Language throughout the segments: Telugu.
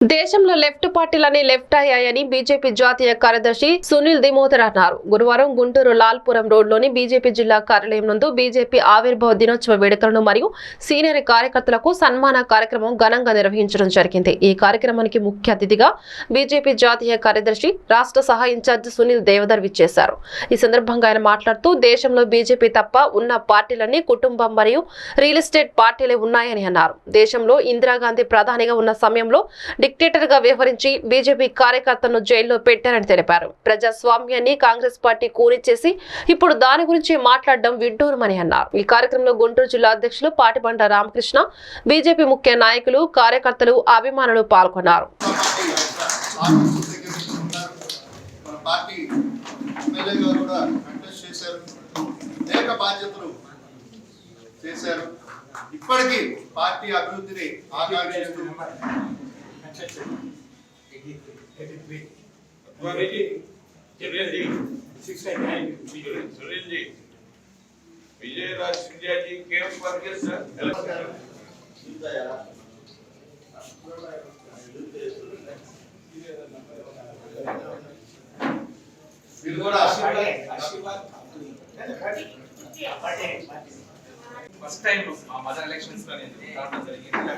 దేశంలో లెఫ్ట్ పార్టీలన్నీ లెఫ్ట్ అయ్యాయని బీజేపీ జాతీయ కార్యదర్శి సునీల్ దిమోదర్ అన్నారు. గురువారం గుంటూరు లాల్పురం రోడ్లోని బీజేపీ జిల్లా కార్యాలయం నందు బీజేపీ ఆవిర్భావ దినోత్సవ వేడుకలను మరియు సీనియర్ కార్యకర్తలకు సన్మాన కార్యక్రమం ఘనంగా నిర్వహించడం జరిగింది. ఈ కార్యక్రమానికి ముఖ్య అతిథిగా బీజేపీ జాతీయ కార్యదర్శి రాష్ట్ర సహాయ ఇన్ఛార్జ్ సునీల్ దేవదర్ విచ్చేశారు. ఈ సందర్భంగా ఆయన మాట్లాడుతూ దేశంలో బీజేపీ తప్ప ఉన్న పార్టీలన్నీ కుటుంబం మరియు రియల్ ఎస్టేట్ పార్టీలే ఉన్నాయని అన్నారు. దేశంలో ఇందిరాగాంధీ ప్రధానిగా ఉన్న సమయంలో డిక్టేటర్ గా వ్యవహరించి బీజేపీ కార్యకర్తలను జైల్లో పెట్టారని తెలిపారు. ప్రజాస్వామ్యాన్ని కాంగ్రెస్ పార్టీ కూనిచేసి ఇప్పుడు దాని గురించి మాట్లాడడం విడ్డూరమని అన్నారు. ఈ కార్యక్రమంలో గుంటూరు జిల్లా అధ్యక్షులు పాటిబండ రామకృష్ణ, బీజేపీ ముఖ్య నాయకులు, కార్యకర్తలు, అభిమానులు పాల్గొన్నారు. ఇప్పటికీ పార్టీ అభివృద్ధిని ఆకాంక్షిస్తూ विजयराज सिंधिया जी के वर्गीय sir first time mother elections లో రావడం జరిగింది.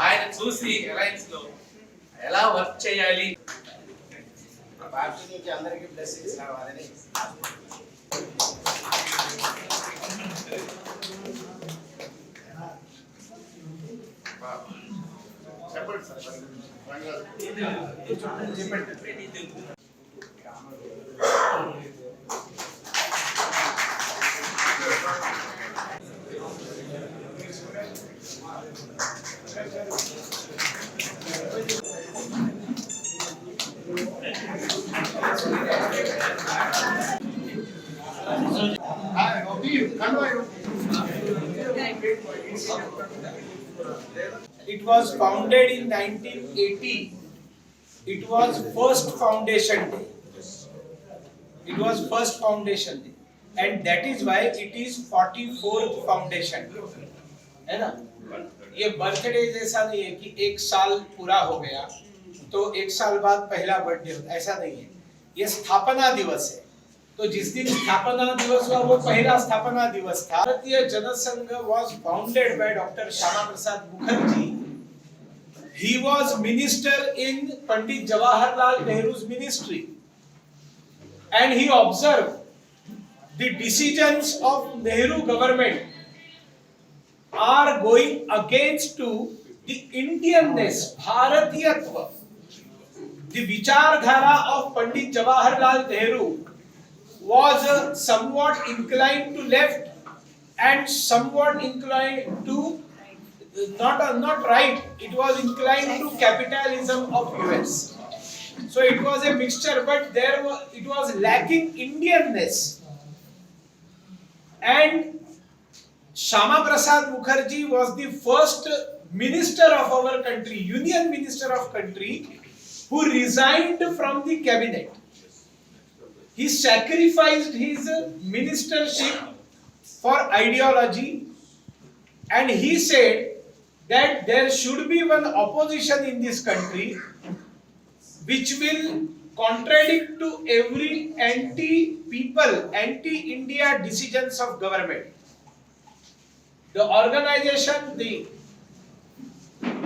ఆయన చూసి అలయన్స్ లో ఎలా వర్క్ చేయాలి, పార్టీ నుంచి అందరికీ బ్లెస్సింగ్స్ రావాలని It was founded in 1980. It was first foundation day. It was first foundation day, and that is why it is 44th foundation day. है ना? ये बर्थडे जैसा नहीं है कि एक साल पूरा हो गया तो एक साल बाद पहला बर्थडे होता, ऐसा नहीं है. ये स्थापना दिवस है. तो जिस दिन स्थापना दिवस हुआ वो पहला स्थापना दिवस था. भारतीय Jansangh was founded by Dr. Shama Prasad Mukherjee. He was minister in Pandit Jawaharlal Nehru's ministry, and he observed the decisions of Nehru government are going against to the Indianness, Bharatiyatva. The vichardhara of Pandit Jawaharlal Nehru was somewhat inclined to left and somewhat inclined to not right. It was inclined to capitalism of US. So it was a mixture, but it was lacking Indianness. And Shama Prasad Mukherjee was the first minister of our country, union minister of country, who resigned from the cabinet. He sacrificed his ministership for ideology, and he said that there should be one opposition in this country which will contradict to every anti-people, anti-India decisions of government. The organization, the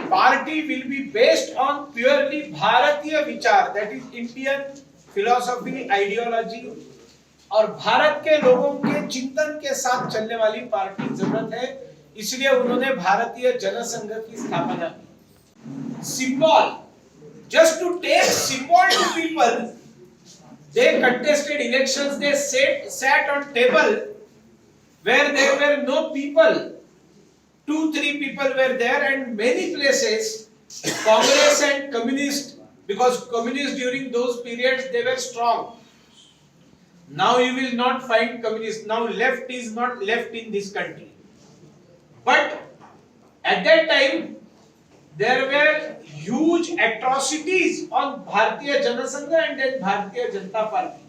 party will be based on purely Bharatiya vichar, that is Indian philosophy, ideology और भारत के लोगों के चिंतन के साथ चलने वाली पार्टी जरूरत है. इसलिए उन्होंने भारतीय जनसंघ की स्थापना की. Symbol, just to take symbol to people, they contested elections. They sat on table where there were no people. 2-3 people were there, and many places Congress and Communist, because communists during those periods they were strong. Now you will not find communists. Now left is not left in this country. But at that time there were huge atrocities on Bharatiya Janasangha and then Bharatiya Janata Party.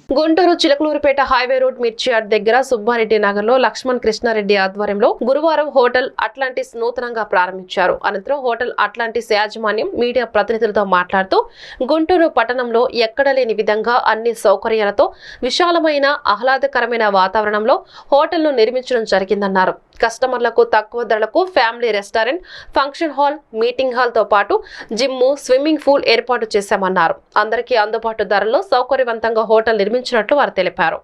Guntur Chilakaluripet highway road మిర్చియార్డ్ దగ్గర సుబ్బారెడ్డి నగర్ లో లక్ష్మణ్ కృష్ణారెడ్డి ఆధ్వర్యంలో గురువారం హోటల్ అట్లాంటిస్ నూతనంగా ప్రారంభించారు. అనంతరం హోటల్ అట్లాంటిస్ యాజమాన్యం మీడియా ప్రతినిధులతో మాట్లాడుతూ గుంటూరు పట్టణంలో ఎక్కడ లేని విధంగా అన్ని సౌకర్యాలతో విశాలమైన ఆహ్లాదకరమైన వాతావరణంలో హోటల్ను నిర్మించడం జరిగిందన్నారు. కస్టమర్లకు తక్కువ ధరలకు family restaurant, function hall, meeting hall తో పాటు జిమ్, స్విమ్మింగ్ పూల్ ఏర్పాటు చేశామన్నారు. అందరికీ అందుబాటు ధరల్లో సౌకర్యవంతంగా హోటల్ నిర్మించినట్లు వారు తెలిపారు.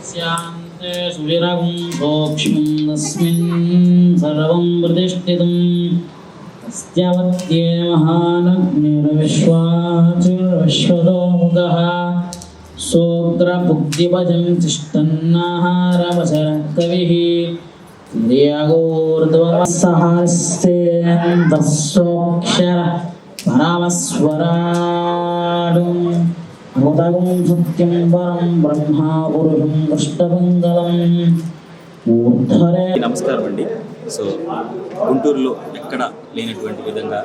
स्यान्ते सुविरगं भोक्ष्मं तस्मिन् सर्वं प्रतिष्ठितम् अस्त्यावत्ये महानग्निर्विश्वाचिर्विश्वतो मुखः सोग्रपुग्दिभजं तिष्ठन्नाहारवचरकविः तिर्यगोर्ध्वमस्सहस्तेऽन्तःसोऽक्षर परामस्वराडुम् भूतगं सत्यं परं ब्रह्मा पुरुषं కృష్ణమంగళం ఊర్ధరే. నమస్కారం అండి. సో గుంటూరులో ఎక్కడ లేనటువంటి విధంగా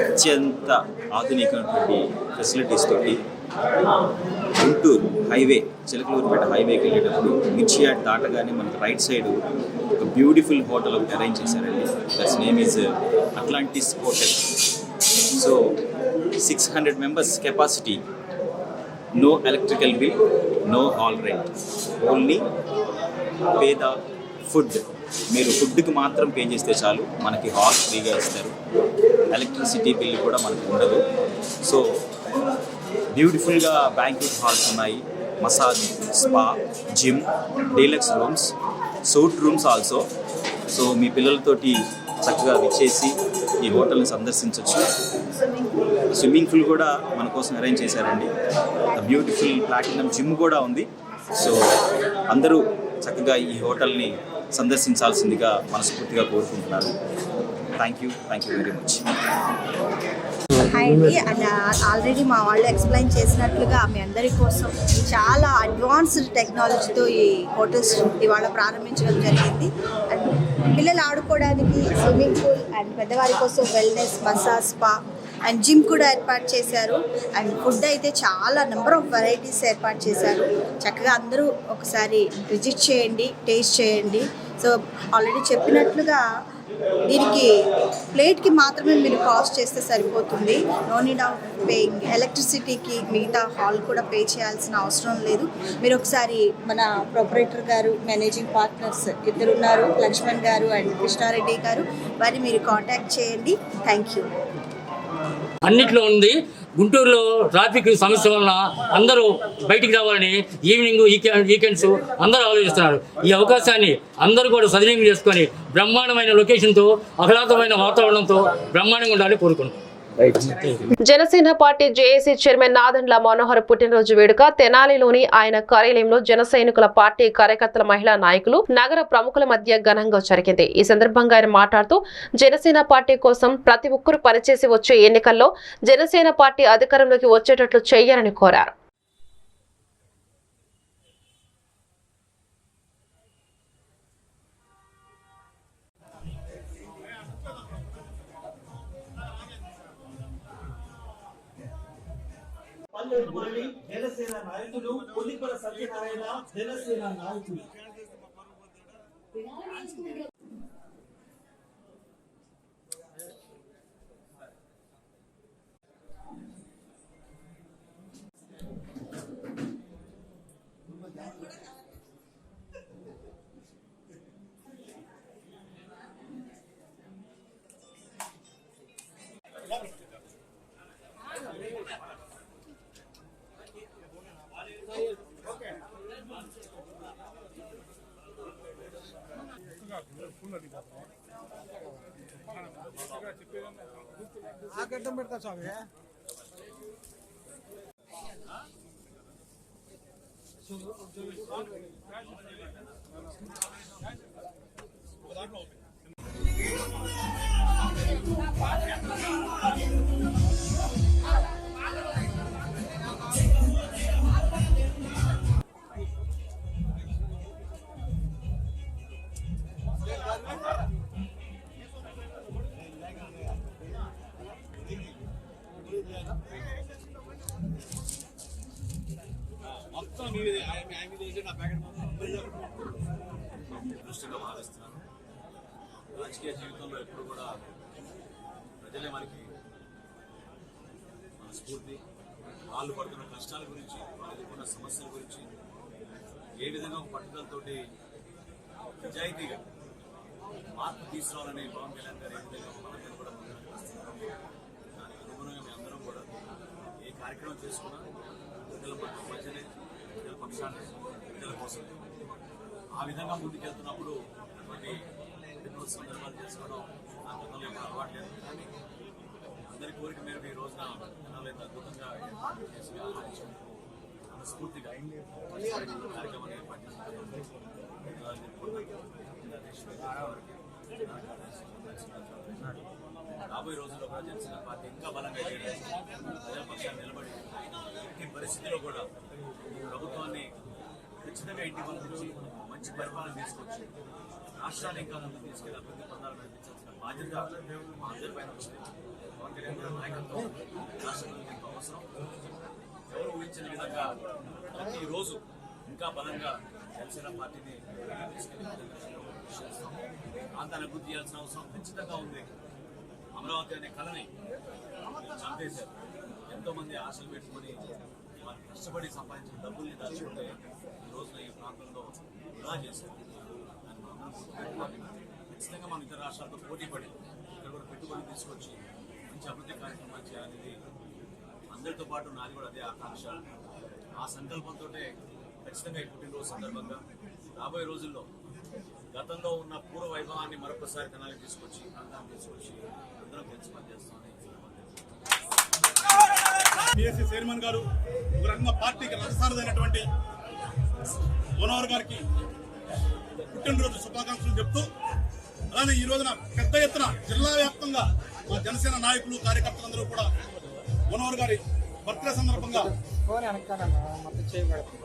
అత్యంత ఆధునికమైనటువంటి ఫెసిలిటీస్ తోటి గుంటూరు హైవే చిలకలూరుపేట హైవేకి వెళ్ళేటప్పుడు మిర్చియార్డ్ దాటగానే మనకి రైట్ సైడ్ ఒక బ్యూటిఫుల్ హోటల్ ఒకటి అరేంజ్ చేశారండి. That's name is Atlantis hotel. So 600 members capacity, no electrical bill, no hall rent, only pay the food. మీరు ఫుడ్కి మాత్రం పే చేస్తే చాలు, మనకి హాల్ ఫ్రీగా ఇస్తారు. ఎలక్ట్రిసిటీ బిల్ కూడా మనకు ఉండదు. సో బ్యూటిఫుల్గా బ్యాంక్వెట్ హాల్స్ ఉన్నాయి, massage, spa, gym, deluxe rooms, suite rooms also. So మీ పిల్లలతోటి చక్కగా విచ్చేసి ఈ హోటల్ని సందర్శించవచ్చు. స్విమ్మింగ్ పూల్ కూడా మన కోసం అరేంజ్ చేశారండి. బ్యూటిఫుల్ ప్లాటినం జిమ్ కూడా ఉంది. సో అందరూ చక్కగా ఈ హోటల్ని సందర్శించాల్సిందిగా మనస్ఫూర్తిగా కోరుకుంటున్నాను. Thank you very much. Hi అండి. అండ్ ఆల్రెడీ మా వాళ్ళు ఎక్స్ప్లెయిన్ చేసినట్లుగా మీ అందరి కోసం చాలా అడ్వాన్స్డ్ టెక్నాలజీతో ఈ హోటల్స్ ఇవాళ ప్రారంభించడం జరిగింది. అండ్ పిల్లలు ఆడుకోవడానికి స్విమ్మింగ్ పూల్, అండ్ పెద్దవారి కోసం wellness, massage, spa and gym కూడా ఏర్పాటు చేశారు. అండ్ ఫుడ్ అయితే చాలా నెంబర్ ఆఫ్ వెరైటీస్ ఏర్పాటు చేశారు. చక్కగా అందరూ ఒకసారి విజిట్ చేయండి, టేస్ట్ చేయండి. సో ఆల్రెడీ చెప్పినట్లుగా దీనికి ప్లేట్కి మాత్రమే మీరు కాస్ట్ చేస్తే సరిపోతుంది. నో నీడ్ ఆఫ్ పేయింగ్ ఎలక్ట్రిసిటీకి, మిగతా హాల్ కూడా పే చేయాల్సిన అవసరం లేదు. మీరు ఒకసారి మన ప్రొపరేటర్ గారు, మేనేజింగ్ పార్ట్నర్స్ ఇద్దరున్నారు, లక్ష్మణ్ గారు అండ్ కృష్ణారెడ్డి గారు, వారిని మీరు కాంటాక్ట్ చేయండి. Thank you. అన్నిట్లో ఉంది. గుంటూరులో ట్రాఫిక్ సమస్య వలన అందరూ బయటికి రావాలని ఈవినింగ్ వీకెండ్స్ అందరూ ఆలోచిస్తున్నారు. ఈ అవకాశాన్ని అందరూ కూడా సద్వినియోగం చేసుకొని బ్రహ్మాండమైన లొకేషన్తో, ఆహ్లాదమైన వాతావరణంతో బ్రహ్మాండంగా ఉండాలని కోరుకుంటున్నాం. Janasena party JAC chairman Nadendla Manohar పుట్టినరోజు వేడుక తెనాలిలోని ఆయన కార్యాలయంలో జన సైనికుల పార్టీ కార్యకర్తల, మహిళా నాయకులు, నగర ప్రముఖుల మధ్య ఘనంగా జరిగింది. ఈ సందర్భంగా ఆయన మాట్లాడుతూ జనసేన పార్టీ కోసం ప్రతి ఒక్కరూ పనిచేసి వచ్చే ఎన్నికల్లో జనసేన పార్టీ అధికారంలోకి వచ్చేటట్లు చేయాలని కోరారు. జనసేన నాయకులు, కొల్లిపల సత్యనారాయణ జనసేన నాయకులు. పెడతా స్వామి. దృష్టిగా భావిస్తున్నాను. రాజకీయ జీవితంలో ఎప్పుడు కూడా ప్రజలే మనకి మన స్ఫూర్తి. వాళ్ళు పడుతున్న కష్టాల గురించి, వాళ్ళు ఎదుర్కొన్న సమస్యల గురించి ఏ విధంగా పట్టుదలతోటి నిజాయితీగా మార్పు తీసుకురావాలని పవన్ కళ్యాణ్ గారు ఏ విధంగా మనందరూ కూడా ముందుకు వస్తున్నారు. దానికి అనుగుణంగా మేము అందరం కూడా ఏ కార్యక్రమం చేసుకున్నా ప్రజల మధ్యనే, ప్రజల పక్షాన్ని, ప్రజల కోసం ఆ విధంగా ముందుకెళ్తున్నప్పుడు కొన్ని ఎన్నో సందర్భాలు చేసుకోవడం నా గతంలో ఎప్పుడు అలవాటు లేదు. కానీ అందరి కోరిక మేరకు ఈ రోజున జనాలు ఎంత అద్భుతంగా చేసి ఆహ్వానించుకుంటూ మనస్ఫూర్తిగా కార్యక్రమాన్ని ఏర్పాటు రాబోయే రోజుల్లో కూడా జనసేన పార్టీ ఇంకా బలంగా ప్రజాపక్షాన్ని నిలబడి ఎట్టి పరిస్థితిలో కూడా ఈ ప్రభుత్వాన్ని ఖచ్చితంగా ఇంటికి పంపించి మంచి పరిపాలన తీసుకొచ్చి రాష్ట్రాన్ని ఇంకా ముందుకు తీసుకెళ్లి అభివృద్ధి పదాలు నడిపించాల్సిన బాధ్యత మా అందరి పైన వస్తుంది. పవన్ కళ్యాణ్ గారి నాయకత్వం రాష్ట్రంలో ఎంతో అవసరం. ఎవరు ఊహించిన విధంగా ప్రతిరోజు ఇంకా బలంగా జనసేన పార్టీని తీసుకెళ్లి ప్రాంతాన్ని అభివృద్ధి చేయాల్సిన అవసరం ఖచ్చితంగా ఉంది. అమరావతి అనే కళని చంపేశారు. ఎంతో మంది ఆశలు పెట్టుకుని వాళ్ళు కష్టపడి సంపాదించిన డబ్బుల్ని దాచుకుంటే ఈ రోజున ఈ ప్రాంతంలో ఇలా చేశారు. ఖచ్చితంగా మనం ఇతర రాష్ట్రాలతో పోటీ పడి ఇక్కడ కూడా పెట్టుబడులు తీసుకొచ్చి మంచి అభివృద్ధి కార్యక్రమాలు చేయాలనేది అందరితో పాటు నాది కూడా అదే ఆకాంక్ష. ఆ సంకల్పంతో ఖచ్చితంగా ఈ పుట్టినరోజు సందర్భంగా రాబోయే రోజుల్లో గతంలో ఉన్న పూర్వ వైభవాన్ని మరొకసారి తెనాలి తీసుకొచ్చి ప్రాంతాన్ని తీసుకొచ్చి అందరం కలిసి పనిచేస్తామని పిఎస్సీ చైర్మన్ గారు ఒక రకంగా పార్టీకి రథసారథైనటువంటి మనోహర్ గారికి పుట్టినరోజు శుభాకాంక్షలు చెప్తూ, అలానే ఈ రోజున పెద్ద ఎత్తున జిల్లా వ్యాప్తంగా మా జనసేన నాయకులు, కార్యకర్తలందరూ కూడా మనోహర్ గారి బర్త్డే సందర్భంగా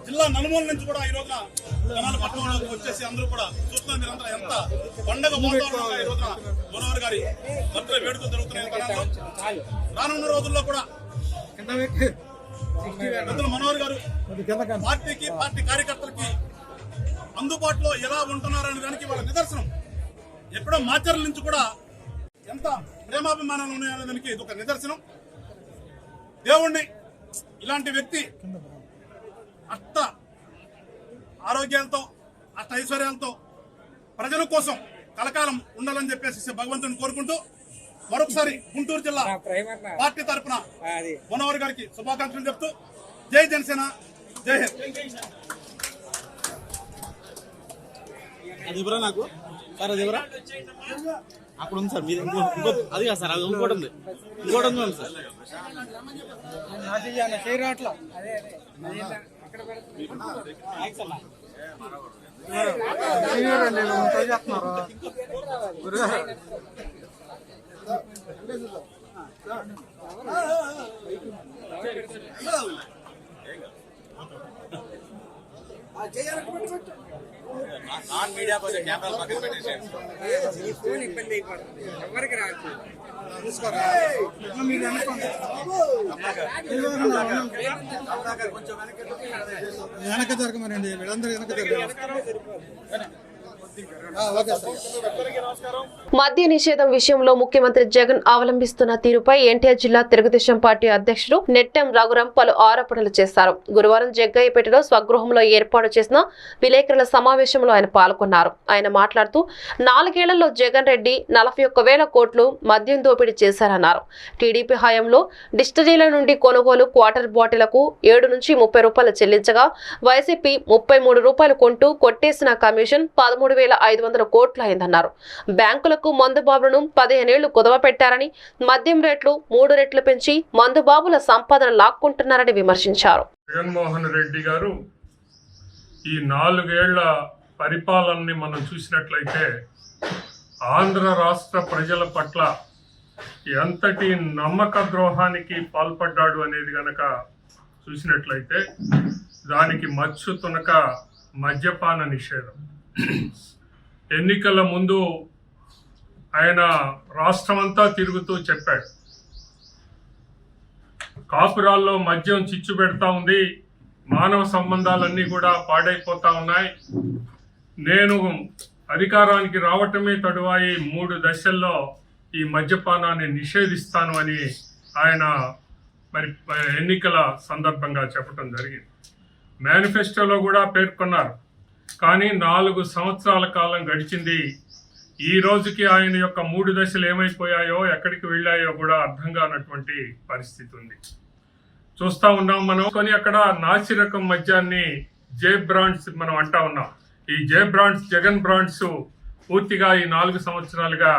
జిల్లా నలుమూల నుంచి కూడా ఈ రోజున జనాలు పట్టణంలోకి వచ్చేసి అందరూ కూడా చూస్తున్నారు. మీరంతా ఎంత పండగ వాతావరణంగా ఈ రోజున మనోహర్ గారి బర్త్డే వేడుకలు జరుగుతున్నాయి. రానున్న రోజుల్లో కూడా మనోహర్ గారు పార్టీకి, పార్టీ కార్యకర్తలకి అందుబాటులో ఎలా ఉంటున్నారనే దానికి వాళ్ళ నిదర్శనం. ఎక్కడో మాచర్ల నుంచి కూడా ఎంత ప్రేమాభిమానాలు ఉన్నాయనే దానికి ఇది ఒక నిదర్శనం. దేవుణ్ణి ఇలాంటి వ్యక్తి అష్ట ఆరోగ్యాలతో, అష్ట ఐశ్వర్యాలతో ప్రజల కోసం కలకాలం ఉండాలని చెప్పేసి భగవంతుని కోరుకుంటూ మరొకసారి గుంటూరు జిల్లా పార్టీ తరఫున మనోహర్ గారికి శుభాకాంక్షలు చెప్తూ జై జనసేన, జై హింద్. అది ఇవ్వరా నాకు సార్, అది ఇవ్వరా అక్కడ ఉంది సార్. మీరు ఇంకో అది కాదు సార్, అది ఇంకోటి ఉంది, ఇంకోటి ఉంది సార్. నాన్ మీడియా కొంచెం కెమెరాలు పక్కన పెట్టేసేయండి. ఫోన్ ఇబ్బంది అయిపోతుంది, ఎవరికి రాదు. వెనక జరగమనండి, వీళ్ళందరూ వెనక జరగ. మద్య నిషేధం విషయంలో ముఖ్యమంత్రి జగన్ అవలంబిస్తున్న తీరుపై ఎన్టీఆర్ జిల్లా తెలుగుదేశం పార్టీ అధ్యక్షుడు నెట్టెం రఘురాం పలు ఆరోపణలు చేశారు. గురువారం జగ్గయ్యపేటలో స్వగృహంలో ఏర్పాటు చేసిన విలేకరుల సమావేశంలో ఆయన పాల్గొన్నారు. ఆయన మాట్లాడుతూ 4 ఏళ్లలో జగన్ రెడ్డి 41,000 కోట్లు మద్యం దోపిడీ చేశారన్నారు. టీడీపీ హయాంలో డిస్టిలరీల నుండి కొనుగోలు క్వార్టర్ బాటిలకు 7 నుంచి 30 రూపాయలు చెల్లించగా వైసీపీ 33 రూపాయలు కొంటూ కొట్టేసిన కమిషన్ 13,500 కోట్లు అయిందన్నారు. బ్యాంకులకు మందుబాబులను 15 ఏళ్లు కుదవ పెట్టారని, మద్యం రేట్లు 3 రెట్లు పెంచి మందుబాబుల సంపాదన లాక్కుంటున్నారని విమర్శించారు. జగన్మోహన్ రెడ్డి గారు ఈ 4 ఏళ్ల పరిపాలనని మనం చూసినట్లయితే ఆంధ్ర రాష్ట్ర ప్రజల పట్ల ఎంతటి నమ్మక ద్రోహానికి పాల్పడ్డాడు అనేది గనక చూసినట్లయితే దానికి మచ్చు తునక మద్యపాన నిషేధం. ఎన్నికల ముందు ఆయన రాష్ట్రమంతా తిరుగుతూ చెప్పాడు, కాపురాల్లో మద్యం చిచ్చు పెడతా ఉంది, మానవ సంబంధాలన్నీ కూడా పాడైపోతా ఉన్నాయి, నేను అధికారానికి రావటమే తడువాయి 3 దశల్లో ఈ మద్యపానాన్ని నిషేధిస్తాను అని ఆయన మరి ఎన్నికల సందర్భంగా చెప్పడం జరిగింది. మేనిఫెస్టోలో కూడా పేర్కొన్నారు. కానీ 4 సంవత్సరాల కాలం గడిచింది. ఈ రోజుకి ఆయన యొక్క 3 దశలు ఏమైపోయాయో, ఎక్కడికి వెళ్ళాయో కూడా అర్థం కానటువంటి పరిస్థితి ఉంది. చూస్తా ఉన్నాం మనం. కొని అక్కడ నాసి రకం మద్యాన్ని జే బ్రాండ్స్ మనం అంటా ఉన్నాం. ఈ జే బ్రాండ్స్, జగన్ బ్రాండ్స్ పూర్తిగా ఈ 4 సంవత్సరాలుగా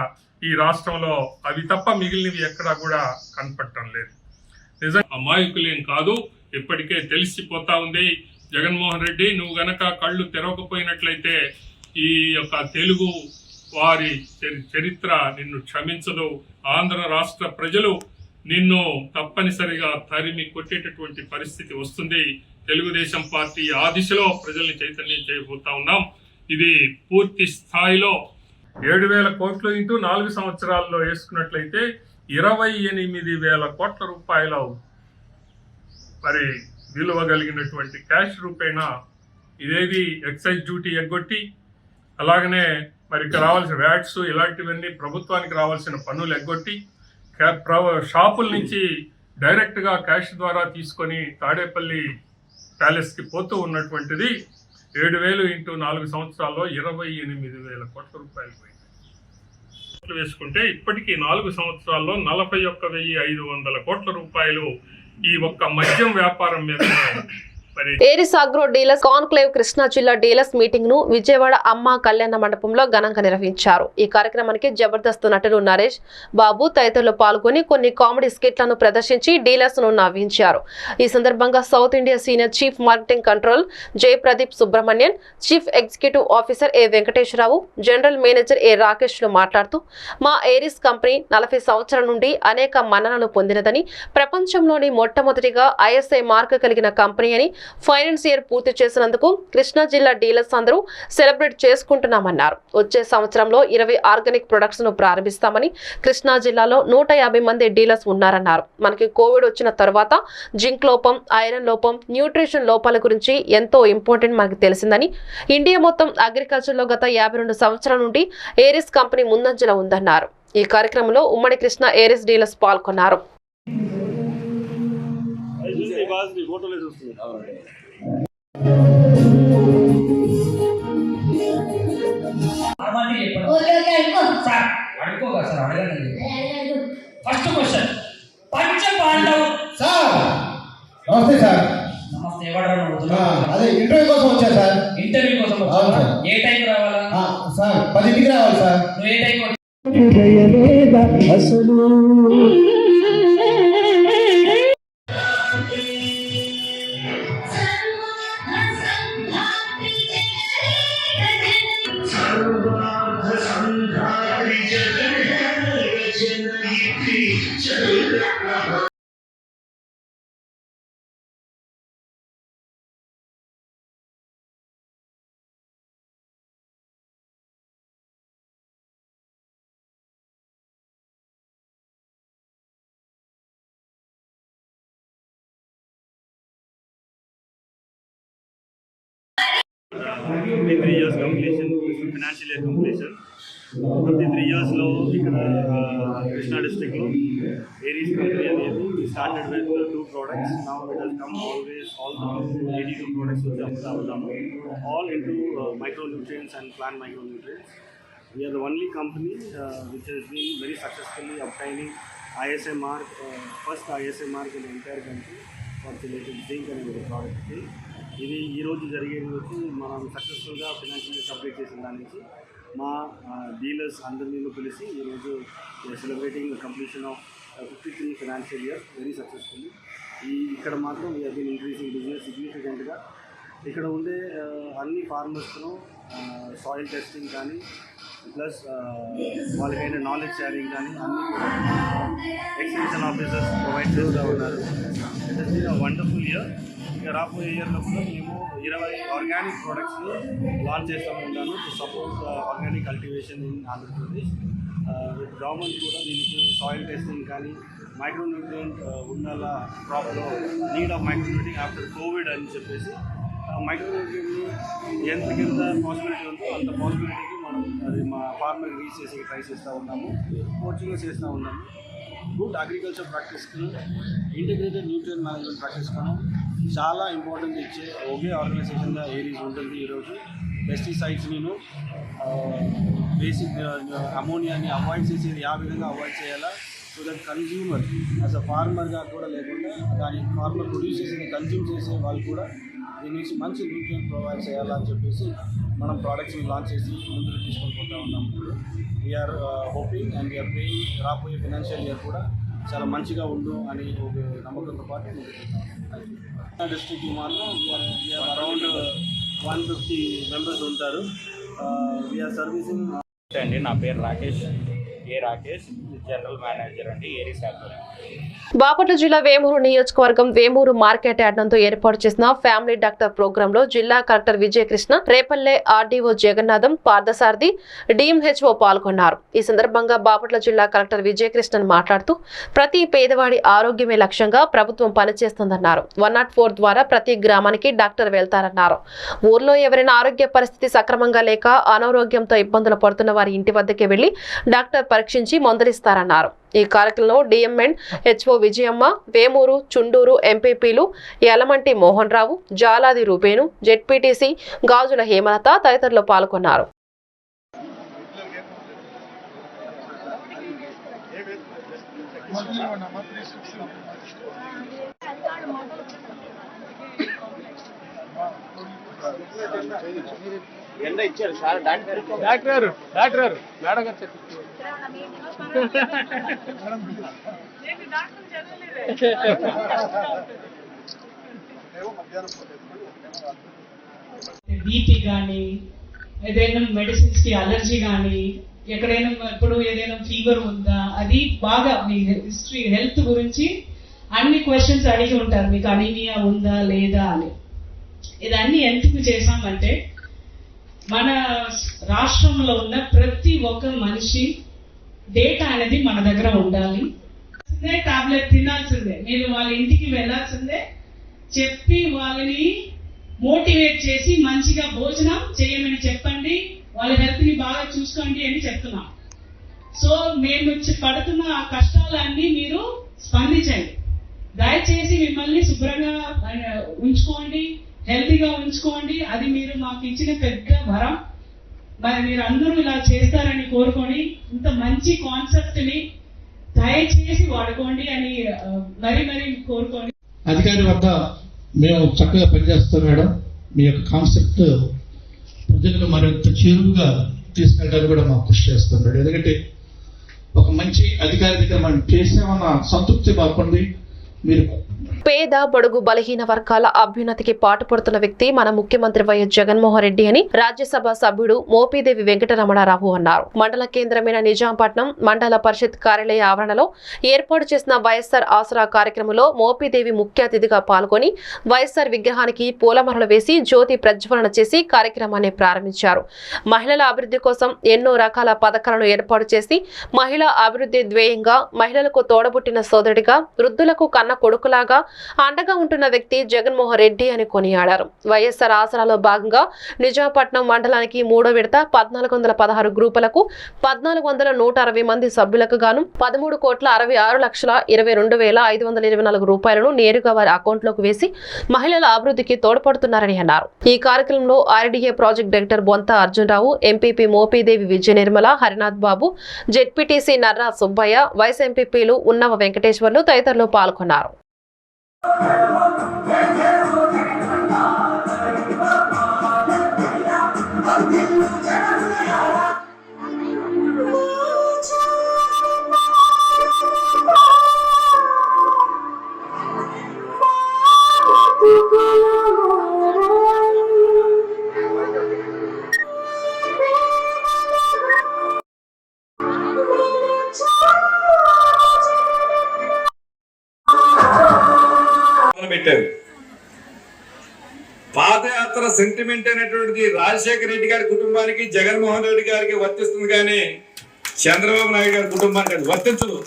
ఈ రాష్ట్రంలో అవి తప్ప మిగిలినవి ఎక్కడా కూడా కనపడటం లేదు. నిజంగా అమాయకులేం కాదు, ఇప్పటికే తెలిసిపోతా ఉంది. జగన్మోహన్ రెడ్డి, నువ్వు గనక కళ్ళు తెరవకపోయినట్లయితే ఈ యొక్క తెలుగు వారి చరిత్ర నిన్ను క్షమించదు. ఆంధ్ర రాష్ట్ర ప్రజలు నిన్ను తప్పనిసరిగా తరిమి కొట్టేటటువంటి పరిస్థితి వస్తుంది. తెలుగుదేశం పార్టీ ఆ దిశలో ప్రజల్ని చైతన్యం చేయబోతా ఉన్నాం. ఇది పూర్తి స్థాయిలో 7,000 కోట్లు ఇంటూ 4 సంవత్సరాల్లో వేసుకున్నట్లయితే 28,000 కోట్ల రూపాయలు మరి విలువ కలిగినటువంటి క్యాష్ రూపేణా ఇదేది ఎక్సైజ్ డ్యూటీ ఎగ్గొట్టి, అలాగనే మరి ఇక్కడ రావాల్సిన వ్యాట్స్ ఇలాంటివన్నీ ప్రభుత్వానికి రావాల్సిన పన్నులు ఎగ్గొట్టి షాపుల నుంచి డైరెక్ట్గా క్యాష్ ద్వారా తీసుకొని తాడేపల్లి ప్యాలెస్కి పోతూ ఉన్నటువంటిది 7,000 ఇంటూ 4 సంవత్సరాల్లో 28,000 కోట్ల రూపాయలు పోయింది. వేసుకుంటే ఇప్పటికీ 4 సంవత్సరాల్లో 41,500 కోట్ల రూపాయలు ఈ ఒక్క మద్యం వ్యాపారం మీద. Aries agro dealers conclave Krishna జిల్లా డీలర్స్ మీటింగ్ ను విజయవాడ అమ్మ కళ్యాణ మండపంలో ఘనంగా నిర్వహించారు. ఈ కార్యక్రమానికి జబర్దస్త్ నటుడు నరేష్ బాబు తదితరులు పాల్గొని కొన్ని కామెడీ స్కిట్లను ప్రదర్శించి డీలర్స్ ను నవ్వించారు. ఈ సందర్భంగా south India senior chief marketing control Jai Pradeep Subrahmanyan, chief executive officer A Venkateswararao, general manager A Rakesh లు మాట్లాడుతూ, మా ఏరిస్ కంపెనీ 40 సంవత్సరాల నుండి అనేక మన్ననలు పొందినదని, ప్రపంచంలోని మొట్టమొదటిగా ఐఎస్ఐ మార్క్ కలిగిన కంపెనీ అని, ఫైనాన్స్ ఇయర్ పూర్తి చేసినందుకు కృష్ణా జిల్లా డీలర్స్ అందరూ సెలబ్రేట్ చేసుకుంటున్నామన్నారు. వచ్చే సంవత్సరంలో 20 ఆర్గానిక్ ప్రొడక్ట్స్ ను ప్రారంభిస్తామని, కృష్ణా జిల్లాలో 150 మంది డీలర్స్ ఉన్నారన్నారు. మనకి కోవిడ్ వచ్చిన తర్వాత జింక్ లోపం, ఐరన్ లోపం, న్యూట్రిషన్ లోపాల గురించి ఎంతో ఇంపార్టెంట్ మనకు తెలిసిందని, ఇండియా మొత్తం అగ్రికల్చర్ లో గత 52 సంవత్సరాల నుండి ఏరిస్ కంపెనీ ముందంజలో ఉందన్నారు. ఈ కార్యక్రమంలో ఉమ్మడి కృష్ణా ఏరిస్ డీలర్స్ పాల్గొన్నారు. ఫస్ట్ క్వశ్చన్, పంచ పాండవ్ సార్. నమస్తే సార్. నమస్తే. ఎవరు అదే ఇంటర్వ్యూ కోసం వచ్చా సార్. ఇంటర్వ్యూ కోసం వచ్చా? ఏ టైం రావాలా సార్? 10కి రావాలి సార్. నువ్వు ఏ టైం అసలు $53 years completion, financial year completion. 53 years లో ఇక్కడ కృష్ణా డిస్ట్రిక్ట్ లో ఏరీస్ కంపెనీ అనేది started with 2 products. Now it has come all the 82 products వచ్చి అమ్ముతా ఉన్నాము. All into micronutrients and plant micronutrients. We are the only company which has been very successfully obtaining ISI mark, first ISI mark in the entire country for related zinc అనే ప్రోడక్ట్కి. ఇది ఈరోజు జరిగేది వచ్చి మనం సక్సెస్ఫుల్గా ఫినాన్షియల్ కంప్లీట్ చేసిన దాని నుంచి మా డీలర్స్ అందరినీ పిలిచి ఈరోజు celebrating completion of 53 financial year very successfully. ఇక్కడ మాత్రం we have been increasing business సిగ్నిఫికెంట్గా. ఇక్కడ ఉండే అన్ని ఫార్మర్స్ను సాయిల్ టెస్టింగ్ కానీ ప్లస్ వాళ్ళకైనా నాలెడ్జ్ షేరింగ్ కానీ అన్ని ఎక్స్టెన్షన్ ఆఫీసర్స్ ప్రొవైడ్ చేస్తూ ఉన్నారు. It has been a wonderful year. ఇక రాబోయే ఇయర్లో కూడా మేము 20 ఆర్గానిక్ ప్రోడక్ట్స్ని లాంచ్ చేస్తూ ఉంటాను to support organic cultivation in Andhra Pradesh. Government కూడా దీనికి సాయిల్ టెస్టింగ్ కానీ మైక్రోన్యూట్రియంట్ ఉండాల క్రాప్లో need of micronutrient after covid అని చెప్పేసి మైక్రోన్యూట్రియంట్ని ఎంత పాసిబిలిటీ ఉందో అంత పాసిబిలిటీకి మనం అది మా ఫార్మర్ రీచ్ చేసి ట్రై చేస్తూ ఉన్నాము, కోచింగ్ చేస్తూ ఉన్నాము. గుడ్ అగ్రికల్చర్ ప్రాక్టీస్కి ఇంటిగ్రేటెడ్ న్యూట్రియన్ మేనేజ్మెంట్ ప్రాక్టీస్కి చాలా ఇంపార్టెన్స్ ఇచ్చే ఒకే ఆర్గనైజేషన్గా ఏరీస్ ఉంటుంది. ఈరోజు పెస్టిసైడ్స్ని బేసిక్ అమోనియాని అవాయిడ్ చేసేది ఆ విధంగా అవాయిడ్ చేయాలా, so that consumer as a ఫార్మర్గా కూడా లేకుండా దాని ఫార్మర్ ప్రొడ్యూస్ చేసేది కన్జ్యూమ్ చేసే వాళ్ళు కూడా దీని నుంచి మంచి న్యూట్రియన్ ప్రొవైడ్ చేయాలని చెప్పేసి మనం ప్రోడక్ట్స్ని లాంచ్ చేసి ముందుకు తీసుకొని పోతూ ఉన్నాం. ఇప్పుడు we're hoping and we're praying రాబోయే ఫైనాన్షియల్ ఇయర్ కూడా చాలా మంచిగా ఉండు అని ఒక నమ్మకంతో పాటు డిస్ట్రిక్ట్ మాత్రం వీఆర్ అరౌండ్ 150 మెంబర్స్ ఉంటారు. వీఆర్ సర్వీసింగ్ అండి. నా పేరు రాకేష్, రాకేష్, జనరల్ మేనేజర్ అండి ఏరీ శాఖ. బాపట్ల జిల్లా వేమూరు నియోజకవర్గం వేమూరు మార్కెట్ యార్డ్ నందు ఏర్పాటు చేసిన ఫ్యామిలీ డాక్టర్ ప్రోగ్రామ్ లో జిల్లా collector Vijayakrishna, Repalle RDO Jagannatham, Parthasarathi, DMHO పాల్గొన్నారు. ఈ సందర్భంగా బాపట్ల జిల్లా కలెక్టర్ విజయకృష్ణన్ మాట్లాడుతూ ప్రతి పేదవాడి ఆరోగ్యమే లక్ష్యంగా ప్రభుత్వం పనిచేస్తుందన్నారు. 104 ద్వారా ప్రతి గ్రామానికి డాక్టర్ వెళ్తారన్నారు. ఊర్లో ఎవరైనా ఆరోగ్య పరిస్థితి సక్రమంగా లేక అనారోగ్యంతో ఇబ్బందులు పడుతున్న వారి ఇంటి వద్దకే వెళ్లి డాక్టర్ పరీక్షించి మందులిస్తారన్నారు. ఈ కార్యక్రమంలో డిఎంఎన్ హెచ్ఓ విజయమ్మ, వేమూరు, చుండూరు ఎంపీపీలు యలమంటి మోహన్ రావు, జాలాది రూపేను, జెడ్పీటీసీ గాజుల హేమలత తదితరులు పాల్గొన్నారు. ఎండ ఇచ్చారు సార్ డాక్టర్ మేడం గారు బీపీ కానీ ఏదైనా మెడిసిన్స్ కి అలర్జీ కానీ ఎక్కడైనా ఇప్పుడు ఏదైనా ఫీవర్ ఉందా, అది బాగా మీ హిస్టరీ హెల్త్ గురించి అన్ని క్వశ్చన్స్ అడిగి ఉంటారు. మీకు అనీమియా ఉందా లేదా అని. ఇదన్నీ ఎందుకు చేశామంటే మన రాష్ట్రంలో ఉన్న ప్రతి ఒక్క మనిషి డేటా అనేది మన దగ్గర ఉండాలి. టాబ్లెట్ తినాల్సిందే, మీరు వాళ్ళ ఇంటికి వెళ్లాల్సిందే, చెప్పి వాళ్ళని మోటివేట్ చేసి మంచిగా భోజనం చేయమని చెప్పండి, వాళ్ళ హెల్త్ ని బాగా చూసుకోండి అని చెప్తున్నాం. సో మేము పడుతున్న ఆ కష్టాలన్నీ మీరు స్పందించండి. దయచేసి మిమ్మల్ని శుభ్రంగా ఉంచుకోండి, హెల్తీగా ఉంచుకోండి. అది మీరు మాకు ఇచ్చిన పెద్ద వరం. మరి మీరు అందరూ ఇలా చేస్తారని కోరుకొని ఇంత మంచి కాన్సెప్ట్ ని దయచేసి వాడుకోండి అని మరీ కోరుకోండి. అధికారి వద్ద మేము చక్కగా పనిచేస్తాం మేడం. మీ యొక్క కాన్సెప్ట్ ప్రజలకు మరింత చేరువుగా తీసుకెళ్ళడానికి కూడా మాకు కృషి చేస్తాం మేడం. ఎందుకంటే ఒక మంచి అధికారి దగ్గర మనం చేసామన్న సంతృప్తి మాకుంది. మీరు పేద బడుగు బలహీన వర్గాల అభ్యున్నతికి పాటుపడుతున్న వ్యక్తి మన ముఖ్యమంత్రి వైఎస్ జగన్మోహన్ రెడ్డి అని రాజ్యసభ సభ్యుడు మోపిదేవి వెంకటరమణారావు అన్నారు. మండల కేంద్రమైన నిజాంపట్నం మండల పరిషత్ కార్యాలయ ఆవరణలో ఏర్పాటు చేసిన వైఎస్ఆర్ ఆసరా కార్యక్రమంలో మోపిదేవి ముఖ్య అతిథిగా పాల్గొని వైఎస్ఆర్ విగ్రహానికి పూలమాలలు వేసి జ్యోతి ప్రజ్వలన చేసి కార్యక్రమాన్ని ప్రారంభించారు. మహిళల అభివృద్ధి కోసం ఎన్నో రకాల పథకాలను ఏర్పాటు చేసి మహిళా అభివృద్ధి ధ్యేయంగా మహిళలకు తోడబుట్టిన సోదరుడిగా వృద్ధులకు కన్న కొడుకులాగా అండగా ఉంటున్న వ్యక్తి జగన్మోహన్ రెడ్డి అని కొనియాడారు. వైఎస్ఆర్ ఆసరాలో భాగంగా నిజాంపట్నం మండలానికి 3వ విడత 1416 గ్రూపులకు 1460 మంది సభ్యులకు గాను 13,66,22,524 రూపాయలను నేరుగా వారి అకౌంట్లోకి వేసి మహిళల అభివృద్ధికి తోడ్పడుతున్నారని అన్నారు. ఈ కార్యక్రమంలో ఆర్డీఏ ప్రాజెక్ట్ డైరెక్టర్ బొంత అర్జునరావు, ఎంపీపీ మోపిదేవి విజయ నిర్మల, హరినాథ్ బాబు, జెడ్పీటీసీ నర్రా సుబ్బయ్య, వైస్ ఎంపీపీలు ఉన్నవ వెంకటేశ్వర్లు తదితరులు పాల్గొన్నారు. పెట్టారు. పాదయాత్ర సెంటిమెంట్ అనేటువంటిది రాజశేఖర రెడ్డి గారి కుటుంబానికి, జగన్మోహన్ రెడ్డి గారికి వర్తిస్తుంది, కానీ చంద్రబాబు నాయుడు గారి కుటుంబానికి అది వర్తించదు.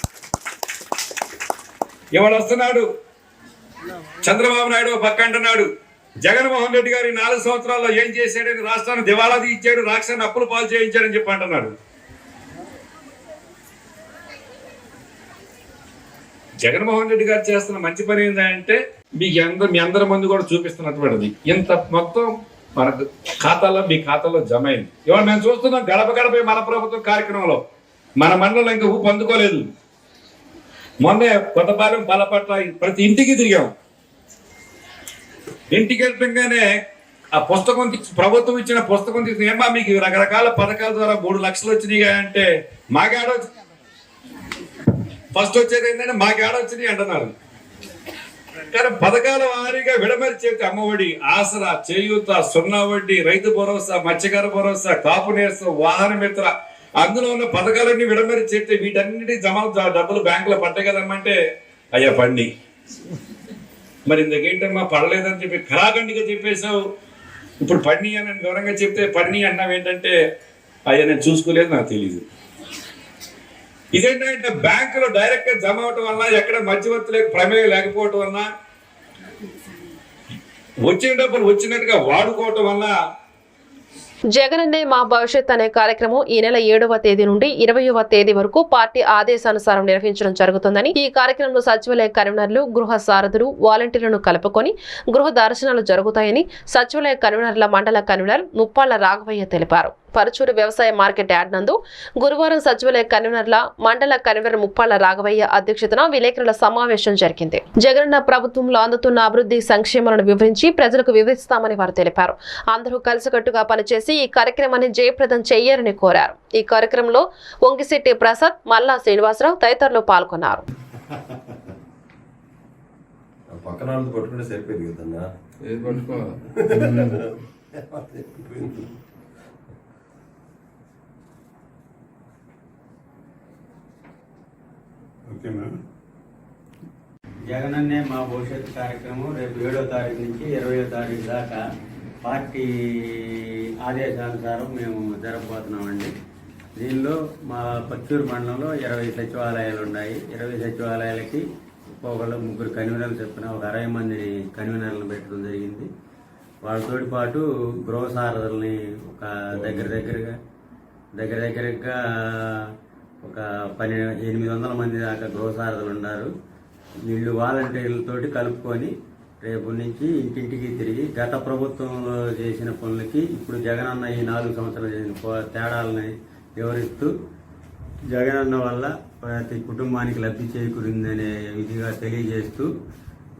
ఇవాళ వస్తున్నాడు చంద్రబాబు నాయుడు పక్క అంటున్నాడు, జగన్మోహన్ రెడ్డి గారి 4 సంవత్సరాల్లో ఏం చేశాడని రాష్ట్రాన్ని దివాలా తీయించాడు, రాష్ట్రాన్ని అప్పులు పాలు చేయించాడని చెప్పి అంటున్నాడు. జగన్మోహన్ రెడ్డి గారు చేస్తున్న మంచి పని ఏంటంటే మీ అందరి ముందు కూడా చూపిస్తున్నటువంటిది. ఇంత మొత్తం మన ఖాతాలో, మీ ఖాతాలో జమ అయింది. ఇవాళ మేము చూస్తున్నాం గడప గడప మన ప్రభుత్వం కార్యక్రమంలో మన మండలంలో ఇంకా ఊపు అందుకోలేదు. మొన్నే కొత్తపాలెం, పాలపట్ల ప్రతి ఇంటికి తిరిగాం. ఇంటికి వెళ్ళగానే ఆ పుస్తకం ప్రభుత్వం ఇచ్చిన పుస్తకం తీసుకుని, ఏమా మీకు రకరకాల పథకాల ద్వారా 3 లక్షలు వచ్చినాయి అంటే మాకేడో ఫస్ట్ వచ్చేది ఏంటంటే మాకేడ వచ్చినాయి అంటున్నారు. కానీ పథకాల వారీగా విడమరి చెప్తే అమ్మఒడి, ఆసరా, చేయూత, 0 వడ్డీ, రైతు భరోసా, మత్స్యకార భరోసా, కాపు నేస్తం, వాహన మిత్ర, అందులో ఉన్న పథకాలన్నీ విడమరి చెప్తే వీటన్నిటి డబ్బులు బ్యాంకులో పట్టాయి కదమ్మంటే అయ్యా పండి, మరి ఇంతకేంటమ్మా పడలేదని చెప్పి ఖరాఖండిగా చెప్పేశావు. ఇప్పుడు పడిని అని వివరంగా చెప్తే పడిని అన్నావు ఏంటంటే అయ్యా నేను చూసుకోలేదు, నాకు తెలియదు. ఇదేంటంటే బ్యాంకులో డైరెక్ట్ గా జమ అవటం వల్ల, ఎక్కడ మధ్యవర్తి ప్రమేయం లేకపోవటం వల్ల, వచ్చిన డబ్బులు వచ్చినట్టుగా వాడుకోవటం వల్ల. జగనన్నే మా భవిష్యత్ అనే కార్యక్రమం ఈ నెల 7వ తేదీ నుండి 20వ తేదీ వరకు పార్టీ ఆదేశానుసారం నిర్వహించడం జరుగుతుందని, ఈ కార్యక్రమంలో సచివాలయ కన్వీనర్లు, గృహ సారథులు, వాలంటీర్లను కలుపుకొని గృహ దర్శనాలు జరుగుతాయని సచివాలయ కన్వీనర్ల మండల కన్వీనర్ ముప్పాళ్ల రాఘవయ్య తెలిపారు. పరచూరు వ్యవసాయ మార్కెట్ యార్డ్ నందు గురువారం సచివాలయ కన్వీనర్ల మండల కన్వీనర్ ముప్పాళ్ల రాఘవయ్య అధ్యక్షతన విలేకరుల సమావేశం జరిగింది. జగనన్న ప్రభుత్వంలో అందుతున్న అభివృద్ధి సంక్షేమాలను వివరించి ప్రజలకు వివరిస్తామని వారు తెలిపారు. అందరూ కలిసికట్టుగా పనిచేసి ఈ కార్యక్రమాన్ని జయప్రదం చేయాలని కోరారు. ఈ కార్యక్రమంలో వంగిశెట్టి ప్రసాద్, మల్లా శ్రీనివాసరావు తదితరులు పాల్గొన్నారు. జగనన్నే మా భవిష్యత్తు కార్యక్రమం రేపు 7వ తారీఖు నుంచి 20వ తారీఖు దాకా పార్టీ ఆదేశానుసారం మేము జరపబోతున్నామండి. దీనిలో మా పచ్చూరు మండలంలో 20 సచివాలయాలు ఉన్నాయి. 20 సచివాలయాలకి ఒక్కొక్కరు 3 కన్వీనర్లు చెప్పిన ఒక 60 మంది కన్వీనర్లను పెట్టడం జరిగింది. వాళ్ళతో పాటు గృహ సారథుల్ని ఒక దగ్గరగా ఒక 800 మంది దాకా గృహ సారథులు ఉన్నారు. వీళ్ళు వాలంటీర్లతోటి కలుపుకొని రేపు నుంచి ఇంటింటికి తిరిగి గత ప్రభుత్వంలో చేసిన పనులకి ఇప్పుడు జగనన్న ఈ 4 సంవత్సరాలు చేసిన తేడాలని వివరిస్తూ, జగనన్న వల్ల ప్రతి కుటుంబానికి లబ్ధి చేకూరిందనే విధిగా తెలియజేస్తూ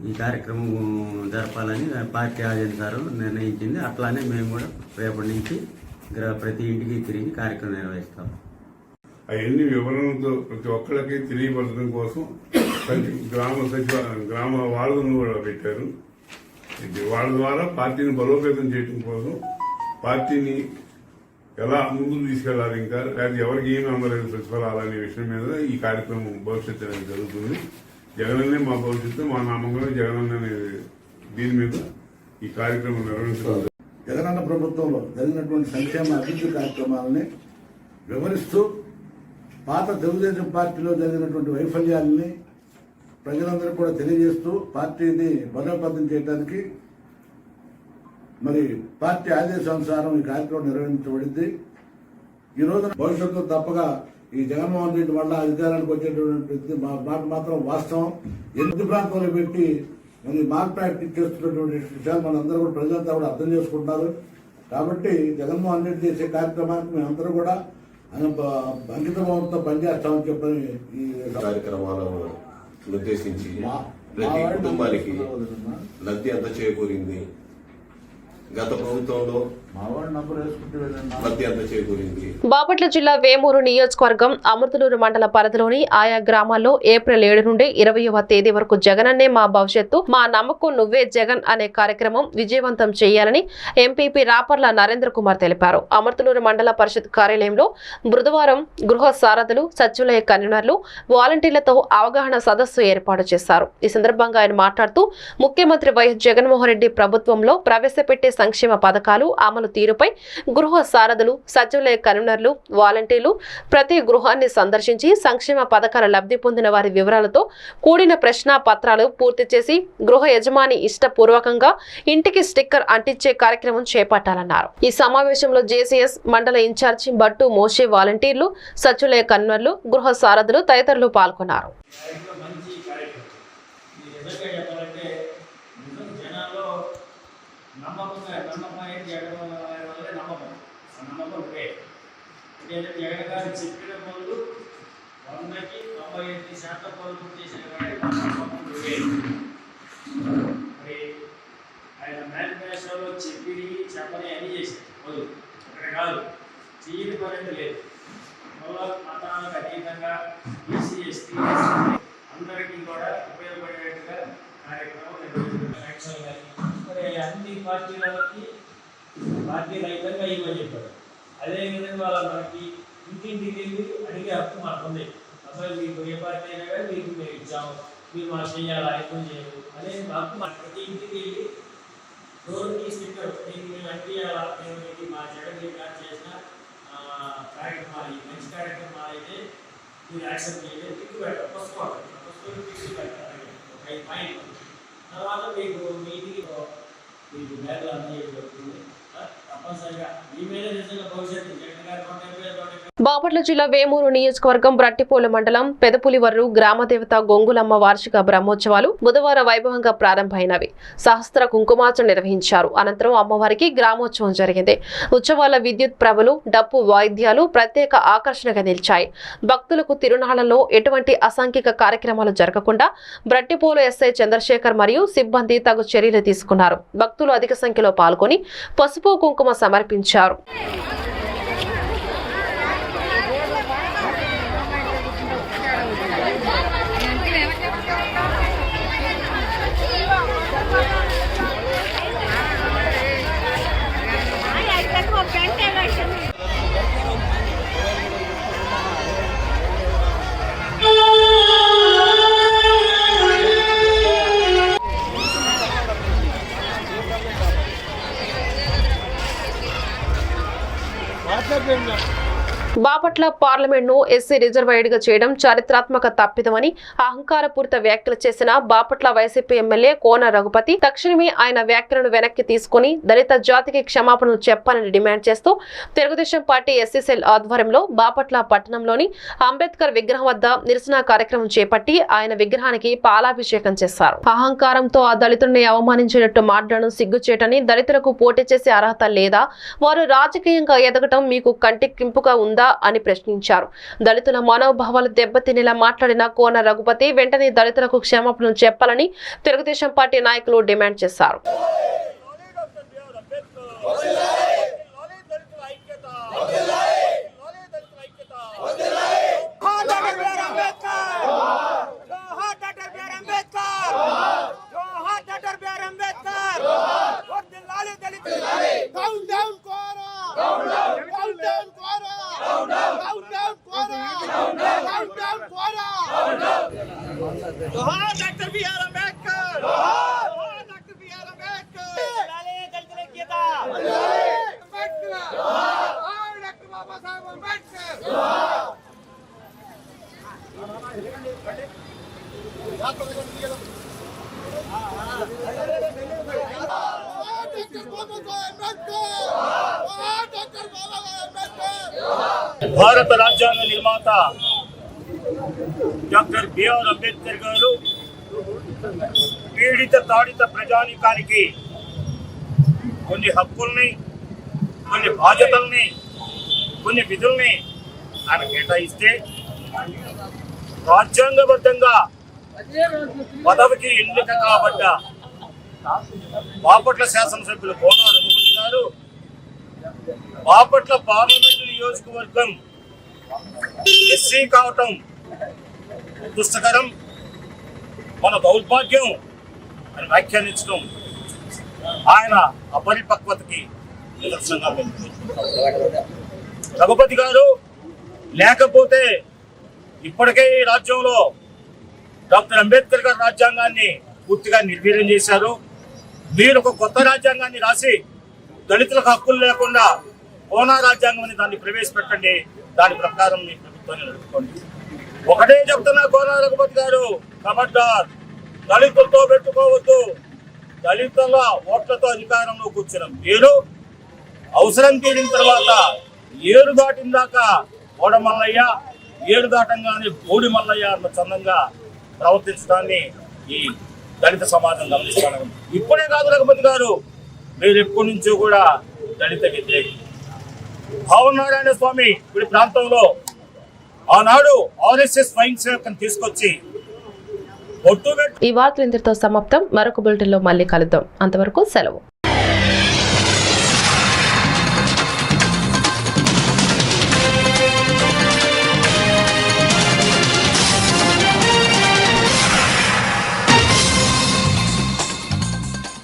ఈ కార్యక్రమం జరపాలని పార్టీ ఆదేశాలు నిర్ణయించింది. అట్లానే మేము కూడా రేపటి నుంచి ప్రతి ఇంటికి తిరిగి కార్యక్రమం నిర్వహిస్తాం. అవన్నీ వివరణతో ప్రతి ఒక్కరికి తెలియపరచడం కోసం గ్రామ వార్డులను కూడా పెట్టారు. వాళ్ళ ద్వారా పార్టీని బలోపేతం చేయడం కోసం, పార్టీని ఎలా ముందుకు తీసుకెళ్లాలి, ఇంకా లేదా ఎవరికి ఏమి అందలేదు ప్రతిఫలాలనే విషయం మీద ఈ కార్యక్రమం భవిష్యత్తు అనేది జరుగుతుంది. జగనన్నే మా భవిష్యత్తు, మా నామంగా జగనన్న అనేది దీని మీద ఈ కార్యక్రమం నిర్వహించడం. జగనన్న ప్రభుత్వంలో జరిగినటువంటి సంక్షేమ అభివృద్ధి కార్యక్రమాలని వివరిస్తూ, పాత తెలుగుదేశం పార్టీలో జరిగినటువంటి వైఫల్యాలని ప్రజలందరూ కూడా తెలియజేస్తూ పార్టీని బలోపేతం చేయడానికి మరి పార్టీ ఆదేశానుసారం ఈ కార్యక్రమం నిర్వహించబడింది. ఈ రోజున భవిష్యత్తులో తప్పగా ఈ జగన్మోహన్ రెడ్డి వల్ల అధికారానికి వచ్చేటువంటి మాట మాత్రం వాస్తవం. ఎన్ని ప్రాంతాల్లో పెట్టి మరి మాక్ ప్రాక్టీస్ చేస్తున్నటువంటి విషయాలు మనందరూ కూడా ప్రజలంతా కూడా అర్థం చేసుకుంటున్నారు. కాబట్టి జగన్మోహన్ రెడ్డి చేసే కార్యక్రమానికి మేమందరూ కూడా అంకితభావంతో పనిచేస్తామని చెప్పని ఈ కార్యక్రమాలను ఉద్దేశించి ప్రతి కుటుంబానికి లబ్ధి ఎంత చేకూరింది, గత ప్రభుత్వంలో మా వాడు నంబర్ వేసుకుంటే వెళ్ళండి. భర్తీ ఎంత చేకూరింది? బాపట్ల జిల్లా వేమూరు నియోజకవర్గం అమృతలూరు మండల పరిధిలోని ఆయా గ్రామాల్లో ఏప్రిల్ 7 నుండి 20వ తేదీ వరకు జగనన్నే మా భవిష్యత్తు, మా నమ్మకం నువ్వే జగన్ అనే కార్యక్రమం విజయవంతం చేయాలని ఎంపీపీ రాపర్ల నరేంద్ర కుమార్ తెలిపారు. అమృతలూరు మండల పరిషత్ కార్యాలయంలో బుధవారం గృహ సారథులు, సచివాలయ కన్వీనర్లు, వాలంటీర్లతో అవగాహన సదస్సు ఏర్పాటు చేశారు. ఈ సందర్భంగా ఆయన మాట్లాడుతూ ముఖ్యమంత్రి వైఎస్ జగన్మోహన్ రెడ్డి ప్రభుత్వంలో ప్రవేశపెట్టే సంక్షేమ పథకాలు అమలు తీరుపై గృహ సారథులు, సచివాలయ కన్వీనర్లు, వాలంటీర్లు ప్రతి గృహాన్ని సందర్శించి సంక్షేమ పథకాల లబ్ధి పొందిన వారి వివరాలతో కూడిన ప్రశ్న పత్రాలు పూర్తి చేసి గృహ యజమాని ఇష్టపూర్వకంగా ఇంటికి స్టిక్కర్ అంటించే కార్యక్రమం చేపట్టాలన్నారు. ఈ సమావేశంలో జేసీఎస్ మండల ఇన్ఛార్జి బట్టు మోషే, వాలంటీర్లు, సచివాలయ కన్వీనర్లు, గృహ సారథులు తదితరులు పాల్గొన్నారు. జగన్ గారు చెప్పిన పనులు 100కి 98% పనులు చేసిన మరి ఆయన మేనిఫెస్టోలో చెప్పి చెప్పని అన్ని చేశారు. పనులు అక్కడ కాదు, చేయని పని లేదు. మతాలకు అతీతంగా బీసీ, ఎస్టీ అందరికీ కూడా ఉపయోగపడేట్టుగా కార్యక్రమం నిర్వహించారు. మరి అన్ని పార్టీలకి పార్టీ రహితంగా ఇవ్వని చెప్పారు. అదేవిధంగా మనకి ఇంటింటికి వెళ్ళి అడిగే హక్కు మనకు ఉంది. అసలు మీకు ఏ పార్టీ అయినా కానీ మీకు మేము ఇచ్చాము, మీరు మాకు చేయాలి, ఆయన చేయరు అనే హక్కు మన ప్రతి ఇంటికి వెళ్ళి డోర్కి స్టిక్కర్ మేము అంటియాలా, మేము మా జగన్ గారు చేసిన కార్యక్రమాలు మంచి కార్యక్రమాలు అయితే మీరు యాక్సెప్ట్ చేయలేదు, టిక్కు పెట్టాలి, పుస్తకం టిక్కు పెట్టాలి. ఒక 5 పాయింట్లు తర్వాత మీకు మీటింగ్ మీకు బ్యాగులు అందజేయబడుతుంది. తప్పనిసరిగా మీ మీద నిజంగా భవిష్యత్తు జగన్ గారు బాపట్ల జిల్లా వేమూరు నియోజకవర్గం బ్రట్టిపోలు మండలం పెదపులివర్రు గ్రామదేవత గొంగులమ్మ వార్షిక బ్రహ్మోత్సవాలు బుధవారం వైభవంగా ప్రారంభమైనవి. సహస్ర కుంకుమార్చన నిర్వహించారు. అనంతరం అమ్మవారికి గ్రామోత్సవం జరిగింది. ఉత్సవాల విద్యుత్ ప్రభలు, డప్పు వాయిద్యాలు ప్రత్యేక ఆకర్షణగా నిలిచాయి. భక్తులకు తిరునాళ్లలో ఎటువంటి అసాంఘిక కార్యక్రమాలు జరగకుండా బ్రట్టిపోలు ఎస్ఐ చంద్రశేఖర్ మరియు సిబ్బంది తగు చర్యలు తీసుకున్నారు. భక్తులు అధిక సంఖ్యలో పాల్గొని పసుపు కుంకుమ సమర్పించారు. బాపట్ల పార్లమెంట్ ను ఎస్సీ రిజర్వాయర్డ్ గా చేయడం చారిత్రాత్మక తప్పిదమని అహంకారపూరిత వ్యాఖ్యలు చేసిన బాపట్ల వైసీపీ ఎమ్మెల్యే కోన రఘుపతి తక్షణమే ఆయన వ్యాఖ్యలను వెనక్కి తీసుకుని దళిత జాతికి క్షమాపణలు చెప్పాలని డిమాండ్ చేస్తూ తెలుగుదేశం పార్టీ ఎస్సీ సెల్ ఆధ్వర్యంలో బాపట్ల పట్టణంలోని అంబేద్కర్ విగ్రహం వద్ద నిరసన కార్యక్రమం చేపట్టి ఆయన విగ్రహానికి పాలాభిషేకం చేశారు. అహంకారంతో ఆ దళితుడిని అవమానించినట్టు మాట్లాడడం సిగ్గుచేటని, దళితులకు పోటీ చేసే అర్హత లేదా, వారు రాజకీయంగా ఎదగటం మీకు కంటికింపుగా ఉందా అని ప్రశ్నించారు. దళితుల మనోభావాలు దెబ్బతినేలా మాట్లాడిన కోన రఘుపతి వెంటనే దళితులకు క్షమాపణలు చెప్పాలని తెలుగుదేశం పార్టీ నాయకులు డిమాండ్ చేశారు. భారత రాజ్యాంగ నిర్మాత డాక్టర్ బిఆర్ అంబేద్కర్ గారు పీడిత తాడిత ప్రజానీకానికి కొన్ని హక్కుల్ని, కొన్ని బాధ్యతల్ని, కొన్ని విధుల్ని ఆయన కేటాయిస్తే రాజ్యాంగబద్ధంగా పదవికి ఎన్నిక కాబట్ట బాపట్ల శాసనసభ్యులు కోన రఘుపతి గారు బాపట్ల పార్లమెంటు నియోజకవర్గం ఎస్సీ కావటం దుష్టకరం, మన దౌర్భాగ్యం అని వ్యాఖ్యానించడం ఆయన అపరిపక్వతకి నిదర్శనంగా రఘుపతి గారు లేకపోతే ఇప్పటికే ఈ రాజ్యంలో డాక్టర్ అంబేద్కర్ గారు రాజ్యాంగాన్ని పూర్తిగా నిర్వీర్యం చేశారు. మీరు ఒక కొత్త రాజ్యాంగాన్ని రాసి దళితులకు హక్కులు లేకుండా కోనా రాజ్యాంగం అని దాన్ని ప్రవేశపెట్టండి, దాని ప్రకారం మీ ప్రభుత్వాన్ని నడుపుకోండి. ఒకటే చెప్తున్నా కోనా రఘుపతి గారు, ఖబర్దార్, దళితులతో పెట్టుకోవద్దు. దళితుల ఓట్లతో అధికారంలో కూర్చున్నాం మీరు అవసరం తీరిన తర్వాత ఏరు దాటిన దాకా ఓడమల్లయ్య, ఏరు దాటంగానే బోడి మల్లయ్య అన్న చందంగా ప్రవర్తించడాన్ని ఈ దళిత సమాజం గమనిస్తాను. ఇప్పుడే కాదు రఘుపతి గారు, మీరు ఎప్పటి నుంచో కూడా దళిత వ్యతిరేకి. భావనారాయణ స్వామి ఇప్పుడు ప్రాంతంలో ఆనాడు RSS స్వయం సేవకుని తీసుకొచ్చి ఈ వార్తలు ఇంతటితో సమాప్తం. మరొక బులెటిన్లో మళ్ళీ కలుద్దాం. అంతవరకు సెలవు.